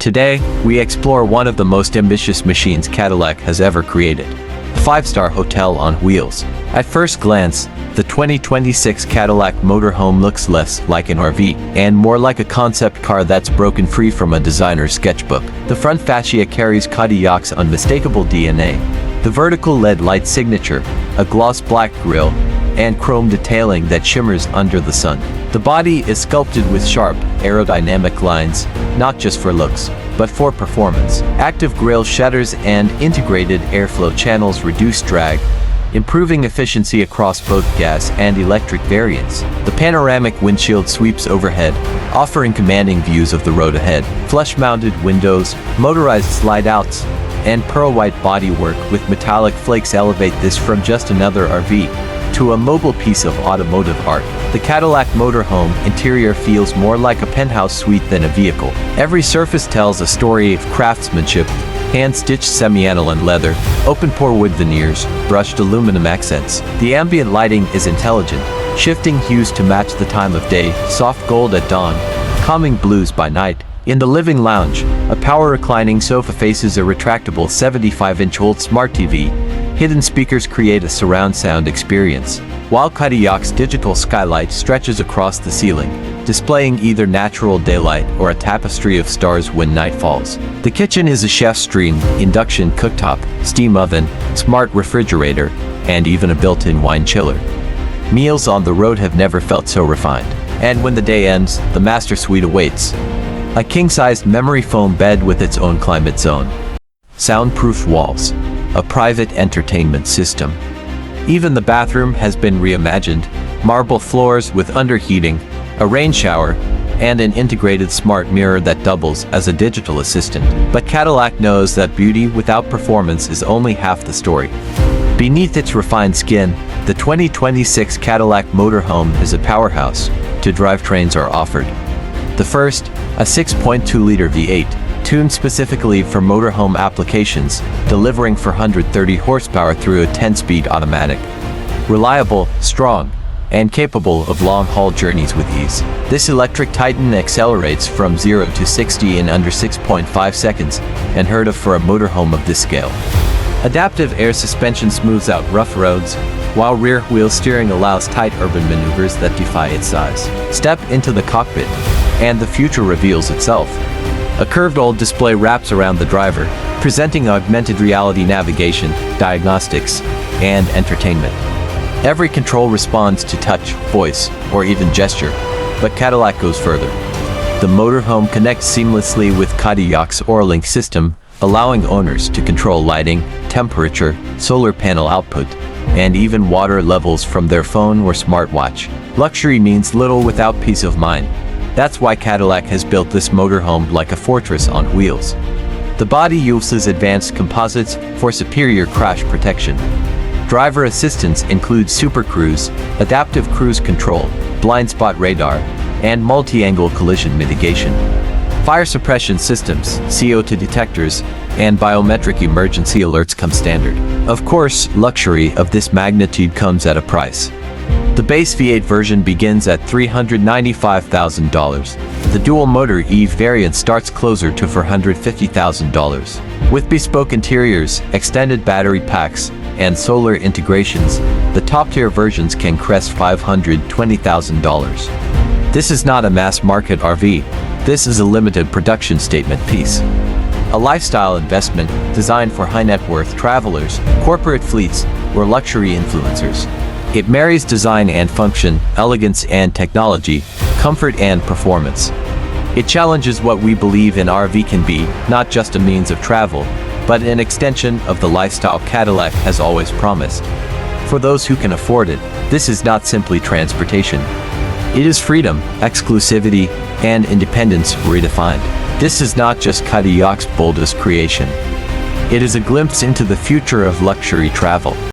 Today, we explore one of the most ambitious machines Cadillac has ever created. A five-star hotel on wheels. At first glance, the 2026 Cadillac Motorhome looks less like an RV and more like a concept car that's broken free from a designer's sketchbook. The front fascia carries Cadillac's unmistakable DNA. The vertical LED light signature, a gloss black grille, and chrome detailing that shimmers under the sun. The body is sculpted with sharp, aerodynamic lines, not just for looks, but for performance. Active grille shutters and integrated airflow channels reduce drag, improving efficiency across both gas and electric variants. The panoramic windshield sweeps overhead, offering commanding views of the road ahead. Flush-mounted windows, motorized slide-outs, and pearl-white bodywork with metallic flakes elevate this from just another RV to a mobile piece of automotive art. The Cadillac Motorhome interior feels more like a penthouse suite than a vehicle. Every surface tells a story of craftsmanship: hand-stitched semi-aniline leather, open-pore wood veneers, brushed aluminum accents. The ambient lighting is intelligent, shifting hues to match the time of day, soft gold at dawn, calming blues by night. In the living lounge, a power reclining sofa faces a retractable 75-inch old smart TV. Hidden speakers create a surround sound experience, while Cadillac's digital skylight stretches across the ceiling, displaying either natural daylight or a tapestry of stars when night falls. The kitchen is a chef's dream: induction cooktop, steam oven, smart refrigerator, and even a built-in wine chiller. Meals on the road have never felt so refined. And when the day ends, the master suite awaits. A king-sized memory foam bed with its own climate zone, soundproof walls, a private entertainment system. Even the bathroom has been reimagined: marble floors with underheating, a rain shower, and an integrated smart mirror that doubles as a digital assistant. But Cadillac knows that beauty without performance is only half the story. Beneath its refined skin, the 2026 Cadillac Motorhome is a powerhouse. Two drivetrains are offered. The first, a 6.2-liter V8, tuned specifically for motorhome applications, delivering 430 horsepower through a 10-speed automatic. Reliable, strong, and capable of long-haul journeys with ease. This electric titan accelerates from 0 to 60 in under 6.5 seconds, unheard of for a motorhome of this scale. Adaptive air suspension smooths out rough roads, while rear-wheel steering allows tight urban maneuvers that defy its size. Step into the cockpit, and the future reveals itself. A curved OLED display wraps around the driver, presenting augmented reality navigation, diagnostics, and entertainment. Every control responds to touch, voice, or even gesture, but Cadillac goes further. The motorhome connects seamlessly with Cadillac's Auralink system, allowing owners to control lighting, temperature, solar panel output, and even water levels from their phone or smartwatch. Luxury means little without peace of mind. That's why Cadillac has built this motorhome like a fortress on wheels. The body uses advanced composites for superior crash protection. Driver assistance includes Super Cruise, adaptive cruise control, blind spot radar, and multi-angle collision mitigation. Fire suppression systems, CO2 detectors, and biometric emergency alerts come standard. Of course, luxury of this magnitude comes at a price. The base V8 version begins at $395,000. The dual-motor EV variant starts closer to $450,000. With bespoke interiors, extended battery packs, and solar integrations, the top-tier versions can crest $520,000. This is not a mass-market RV. This is a limited production statement piece. A lifestyle investment designed for high-net-worth travelers, corporate fleets, or luxury influencers. It marries design and function, elegance and technology, comfort and performance. It challenges what we believe an RV can be, not just a means of travel, but an extension of the lifestyle Cadillac has always promised. For those who can afford it, this is not simply transportation. It is freedom, exclusivity, and independence redefined. This is not just Cadillac's boldest creation. It is a glimpse into the future of luxury travel.